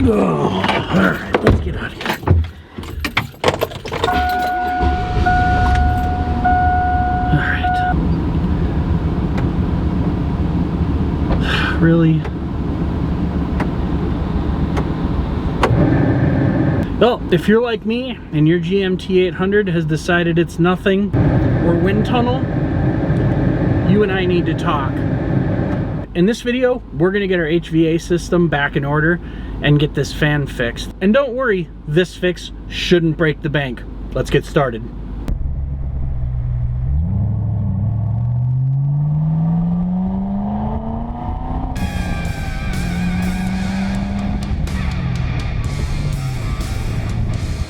Oh, alright, let's get out of here. Alright. Really? Well, if you're like me and your GMT800 has decided it's nothing or wind tunnel, you and I need to talk. In this video, we're going to get our HVAC system back in order and get this fan fixed. And don't worry, this fix shouldn't break the bank. Let's get started.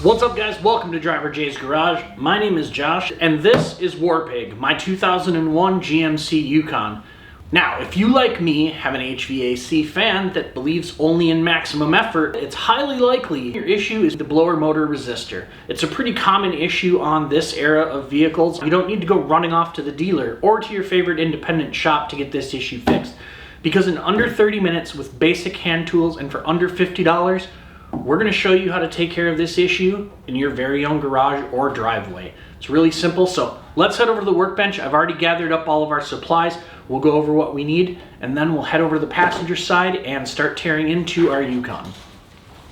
What's up, guys? Welcome to Driver J's Garage. My name is Josh, and this is Warpig, my 2001 GMC Yukon. Now, if you, like me, have an HVAC fan that believes only in maximum effort, it's highly likely your issue is the blower motor resistor. It's a pretty common issue on this era of vehicles. You don't need to go running off to the dealer or to your favorite independent shop to get this issue fixed. Because in under 30 minutes with basic hand tools and for under $50, we're going to show you how to take care of this issue in your very own garage or driveway. It's really simple, so let's head over to the workbench. I've already gathered up all of our supplies. We'll go over what we need, and then we'll head over to the passenger side and start tearing into our Yukon.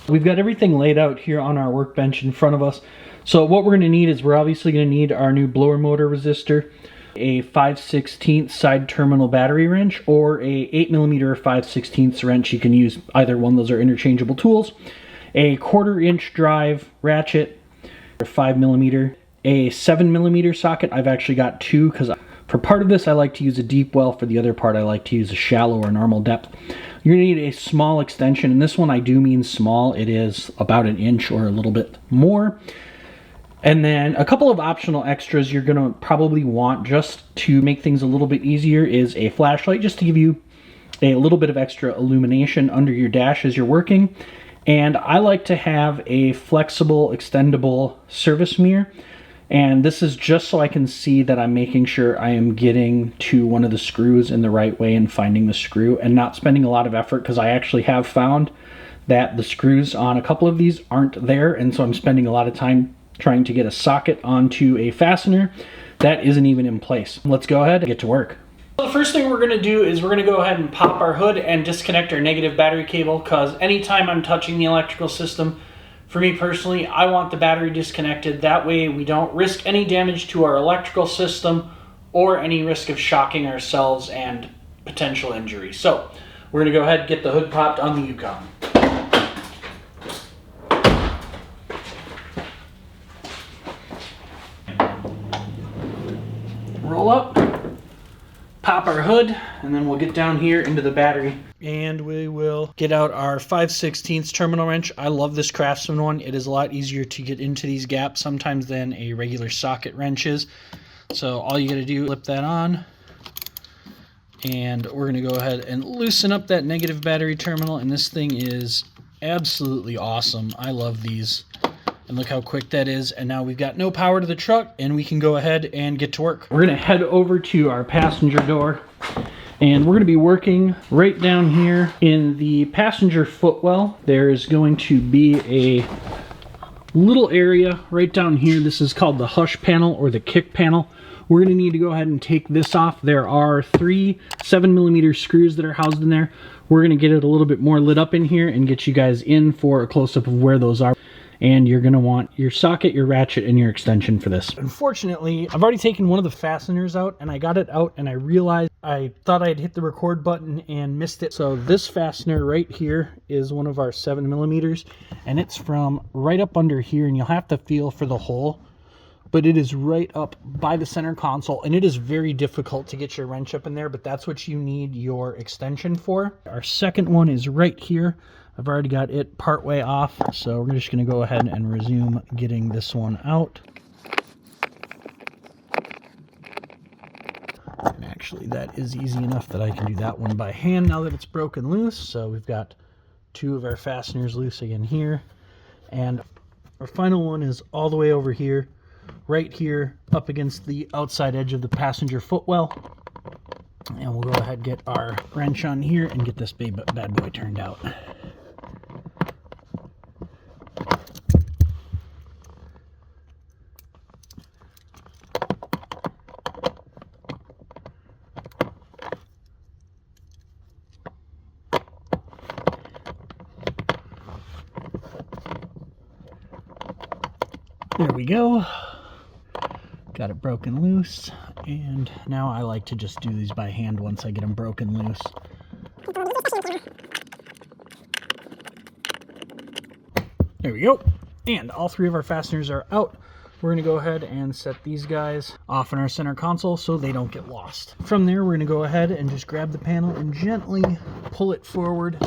We've got everything laid out here on our workbench in front of us. So what we're going to need is we're obviously going to need our new blower motor resistor, a 5/16 side terminal battery wrench, or a 8mm or 5/16 wrench. You can use either one. Those are interchangeable tools. A 1/4-inch drive ratchet, a 5mm, a 7mm socket. I've actually got two because for part of this I like to use a deep well. For the other part I like to use a shallow or normal depth. You're going to need a small extension, and this one I do mean small. It is about an inch or a little bit more. And then a couple of optional extras you're going to probably want just to make things a little bit easier is a flashlight, just to give you a little bit of extra illumination under your dash as you're working. And I like to have a flexible, extendable service mirror. And this is just so I can see that I'm making sure I am getting to one of the screws in the right way and finding the screw and not spending a lot of effort, because I actually have found that the screws on a couple of these aren't there. And so I'm spending a lot of time trying to get a socket onto a fastener that isn't even in place. Let's go ahead and get to work. The first thing we're going to do is we're going to go ahead and pop our hood and disconnect our negative battery cable, because anytime I'm touching the electrical system, for me personally, I want the battery disconnected. That way we don't risk any damage to our electrical system or any risk of shocking ourselves and potential injury. So we're going to go ahead and get the hood popped on the Yukon. Roll up. Pop our hood, and then we'll get down here into the battery. And we will get out our 5/16 terminal wrench. I love this Craftsman one. It is a lot easier to get into these gaps sometimes than a regular socket wrench is. So all you gotta do is flip that on. And we're gonna go ahead and loosen up that negative battery terminal. And this thing is absolutely awesome. I love these. And look how quick that is. And now we've got no power to the truck, and we can go ahead and get to work. We're gonna head over to our passenger door, and we're gonna be working right down here in the passenger footwell. There is going to be a little area right down here. This is called the hush panel or the kick panel. We're gonna need to go ahead and take this off. There are 3 7mm screws that are housed in there. We're gonna get it a little bit more lit up in here and get you guys in for a close-up of where those are. And you're going to want your socket, your ratchet, and your extension for this. Unfortunately, I've already taken one of the fasteners out, and I got it out, and I realized I thought I'd hit the record button and missed it. So this fastener right here is one of our 7mm, and it's from right up under here, and you'll have to feel for the hole. But it is right up by the center console, and it is very difficult to get your wrench up in there, but that's what you need your extension for. Our second one is right here. I've already got it partway off, so we're just going to go ahead and resume getting this one out. And actually, that is easy enough that I can do that one by hand now that it's broken loose. So we've got 2 of our fasteners loose again here. And our final one is all the way over here, right here, up against the outside edge of the passenger footwell. And we'll go ahead and get our wrench on here and get this bad boy turned out. we go. Got it broken loose, and now I like to just do these by hand once I get them broken loose. There we go. And all three of our fasteners are out. We're going to go ahead and set these guys off in our center console so they don't get lost. From there, we're going to go ahead and just grab the panel and gently pull it forward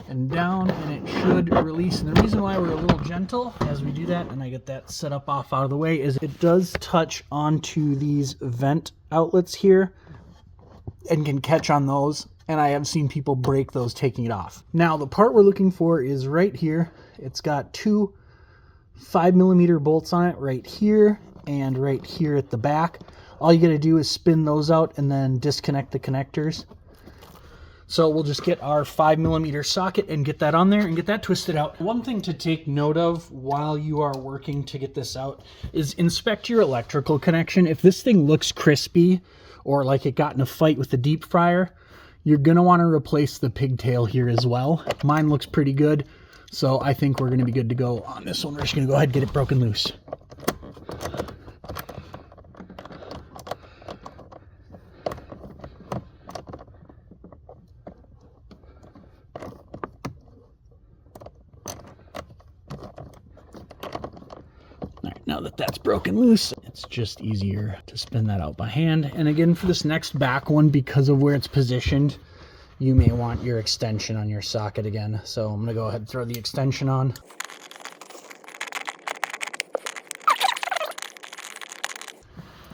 and down, and it should release. And the reason why we're a little gentle as we do that, and I get that set up off out of the way, is it does touch onto these vent outlets here and can catch on those. And I have seen people break those taking it off. Now, the part we're looking for is right here. It's got two 5mm bolts on it right here and right here at the back. All you got to do is spin those out and then disconnect the connectors. So we'll just get our 5mm socket and get that on there and get that twisted out. One thing to take note of while you are working to get this out is inspect your electrical connection. If this thing looks crispy or like it got in a fight with the deep fryer, you're going to want to replace the pigtail here as well. Mine looks pretty good, so I think we're going to be good to go on this one. We're just going to go ahead and get it broken loose. Now that that's broken loose, it's just easier to spin that out by hand. And again, for this next back one, because of where it's positioned, you may want your extension on your socket again. So I'm gonna go ahead and throw the extension on.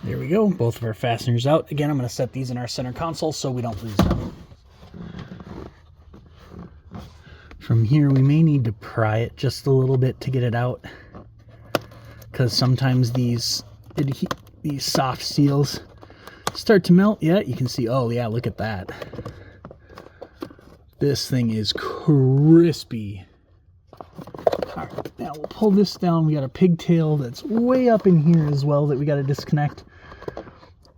There we go, both of our fasteners out. Again, I'm gonna set these in our center console so we don't lose them. From here, we may need to pry it just a little bit to get it out, because sometimes these soft seals start to melt. Yeah, you can see, oh yeah, look at that. This thing is crispy. All right, now we'll pull this down. We got a pigtail that's way up in here as well that we got to disconnect.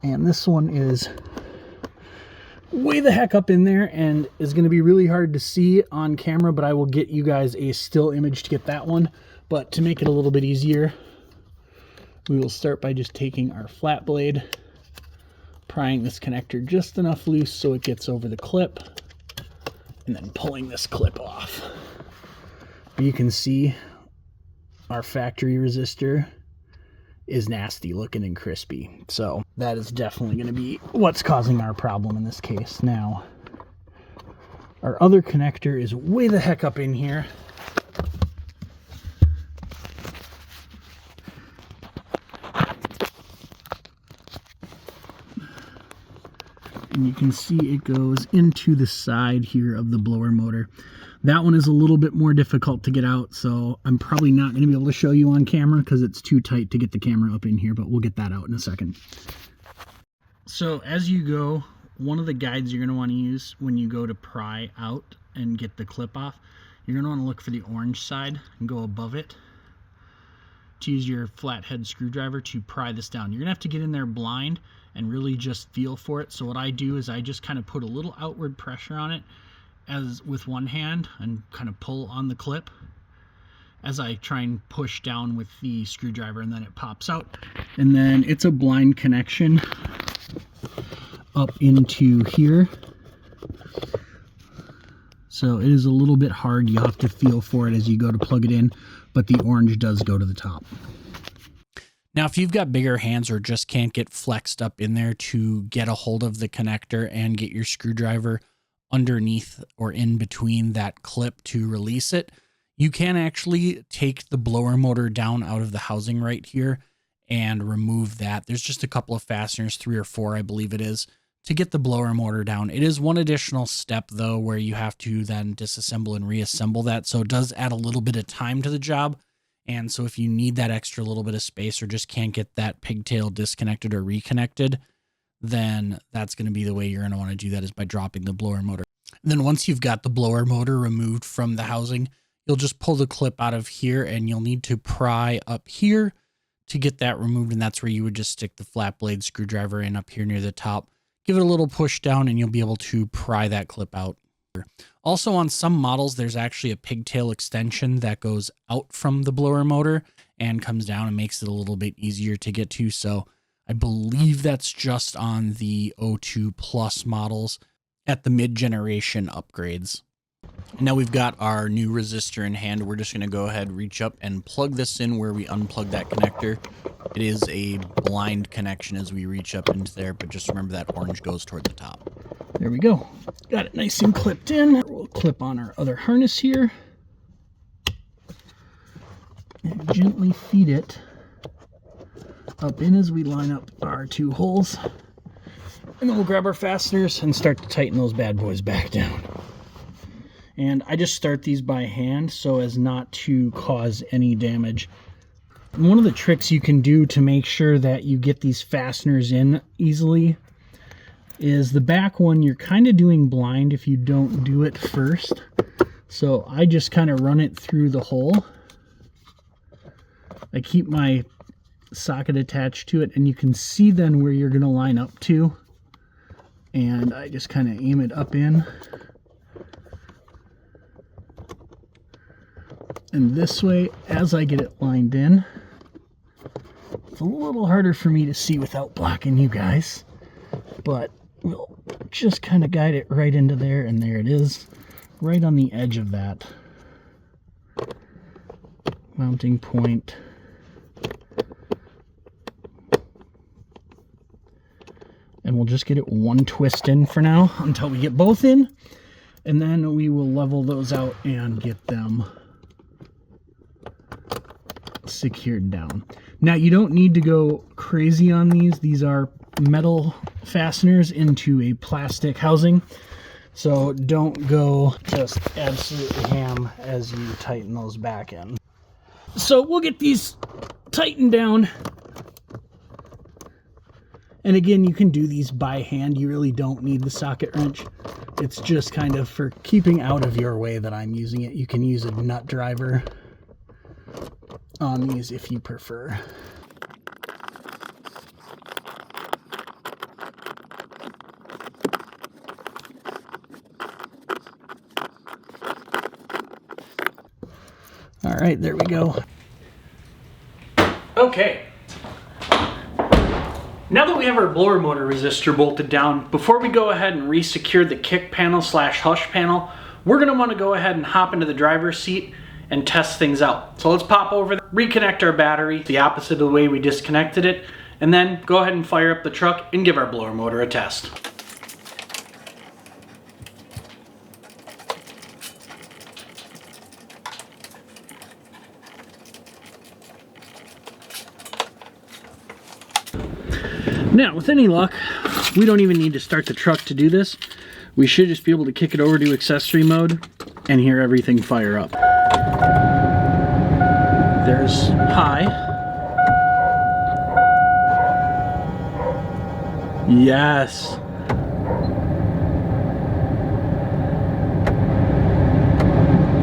And this one is way the heck up in there and is going to be really hard to see on camera, but I will get you guys a still image to get that one. But to make it a little bit easier, we will start by just taking our flat blade, prying this connector just enough loose so it gets over the clip, and then pulling this clip off. But you can see our factory resistor is nasty looking and crispy. So that is definitely going to be what's causing our problem in this case. Now, our other connector is way the heck up in here. And you can see it goes into the side here of the blower motor. That one is a little bit more difficult to get out, so I'm probably not going to be able to show you on camera because it's too tight to get the camera up in here, but we'll get that out in a second. So as you go, one of the guides you're going to want to use when you go to pry out and get the clip off, you're going to want to look for the orange side and go above it to use your flathead screwdriver to pry this down. You're going to have to get in there blind and really just feel for it. So what I do is I just kind of put a little outward pressure on it as with one hand and kind of pull on the clip as I try and push down with the screwdriver, and then it pops out. And then it's a blind connection up into here. So it is a little bit hard. You have to feel for it as you go to plug it in, but the orange does go to the top. Now, if you've got bigger hands or just can't get flexed up in there to get a hold of the connector and get your screwdriver underneath or in between that clip to release it, you can actually take the blower motor down out of the housing right here and remove that. There's just a couple of fasteners, 3 or 4, I believe it is, to get the blower motor down. It is one additional step, though, where you have to then disassemble and reassemble that. So it does add a little bit of time to the job. And so if you need that extra little bit of space or just can't get that pigtail disconnected or reconnected, then that's going to be the way you're going to want to do that, is by dropping the blower motor. And then once you've got the blower motor removed from the housing, you'll just pull the clip out of here and you'll need to pry up here to get that removed. And that's where you would just stick the flat blade screwdriver in up here near the top. Give it a little push down and you'll be able to pry that clip out. Also, on some models, there's actually a pigtail extension that goes out from the blower motor and comes down and makes it a little bit easier to get to. So I believe that's just on the O2 Plus models at the mid-generation upgrades. And now we've got our new resistor in hand. We're just going to go ahead, reach up and plug this in where we unplug that connector. It is a blind connection as we reach up into there, but just remember that orange goes toward the top. There we go. Got it nice and clipped in. We'll clip on our other harness here. And gently feed it up in as we line up our two holes. And then we'll grab our fasteners and start to tighten those bad boys back down. And I just start these by hand so as not to cause any damage. And one of the tricks you can do to make sure that you get these fasteners in easily is the back one you're kind of doing blind if you don't do it first. So I just kind of run it through the hole. I keep my socket attached to it and you can see then where you're going to line up to. And I just kind of aim it up in. And this way, as I get it lined in, it's a little harder for me to see without blocking you guys. But we'll just kind of guide it right into there, and there it is, right on the edge of that mounting point. And we'll just get it one twist in for now until we get both in, and then we will level those out and get them secured down. Now you don't need to go crazy on these. These are metal fasteners into a plastic housing, so don't go just absolutely ham as you tighten those back in. So we'll get these tightened down, and again, you can do these by hand. You really don't need the socket wrench. It's just kind of for keeping out of your way that I'm using it. You can use a nut driver on these if you prefer. All right, there we go. Okay. Now that we have our blower motor resistor bolted down, before we go ahead and re-secure the kick panel / hush panel, we're gonna wanna go ahead and hop into the driver's seat and test things out. So let's pop over there, reconnect our battery the opposite of the way we disconnected it, and then go ahead and fire up the truck and give our blower motor a test. Now, with any luck, we don't even need to start the truck to do this. We should just be able to kick it over to accessory mode and hear everything fire up. There's high. Yes.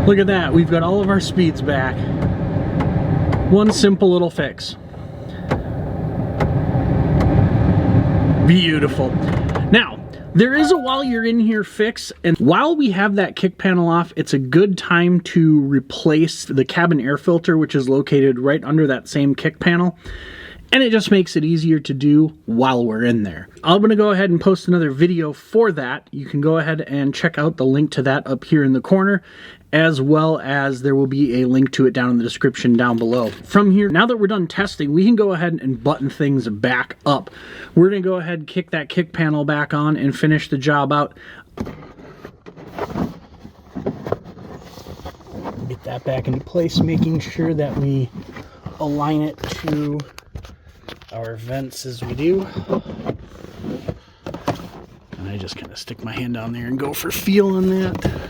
Look at that. We've got all of our speeds back. One simple little fix. Beautiful. Now, there is a while you're in here fix, and while we have that kick panel off, it's a good time to replace the cabin air filter, which is located right under that same kick panel. And it just makes it easier to do while we're in there. I'm going to go ahead and post another video for that. You can go ahead and check out the link to that up here in the corner, as well as there will be a link to it down in the description down below. From here, now that we're done testing, we can go ahead and button things back up. We're going to go ahead and kick that kick panel back on and finish the job out. Get that back into place, making sure that we align it to our vents as we do. And I just kind of stick my hand down there and go for feel on that.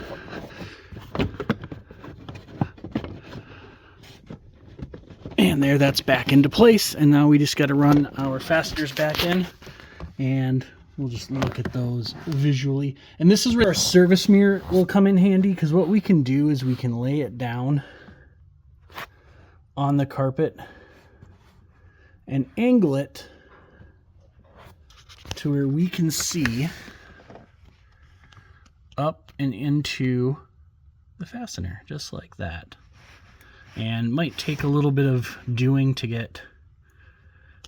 And there, that's back into place. And now we just got to run our fasteners back in, and we'll just look at those visually. And this is where our service mirror will come in handy, because what we can do is we can lay it down on the carpet and angle it to where we can see up and into the fastener, just like that. And might take a little bit of doing to get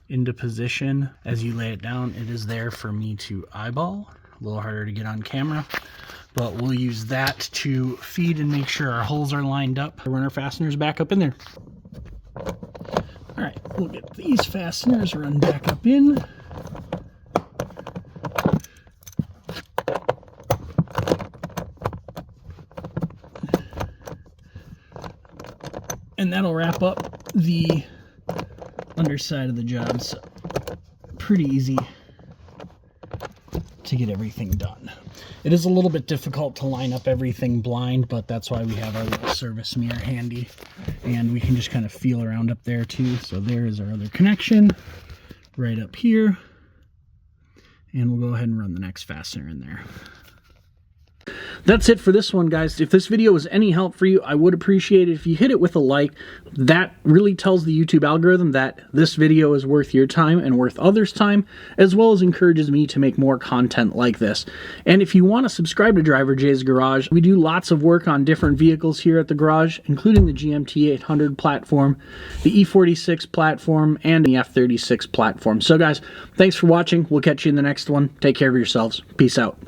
into position as you lay it down. It is there for me to eyeball. A little harder to get on camera, but we'll use that to feed and make sure our holes are lined up. Run our fasteners back up in there. All right, we'll get these fasteners run back up in. And that'll wrap up the underside of the job. So pretty easy to get everything done. It is a little bit difficult to line up everything blind, but that's why we have our little service mirror handy, and we can just kind of feel around up there too. So there is our other connection right up here, and we'll go ahead and run the next fastener in there. That's it for this one, guys. If this video was any help for you, I would appreciate it if you hit it with a like. That really tells the YouTube algorithm that this video is worth your time and worth others' time, as well as encourages me to make more content like this. And if you want to subscribe to Driver J's Garage, we do lots of work on different vehicles here at the garage, including the GMT800 platform, the E46 platform, and the F36 platform. So guys, thanks for watching. We'll catch you in the next one. Take care of yourselves. Peace out.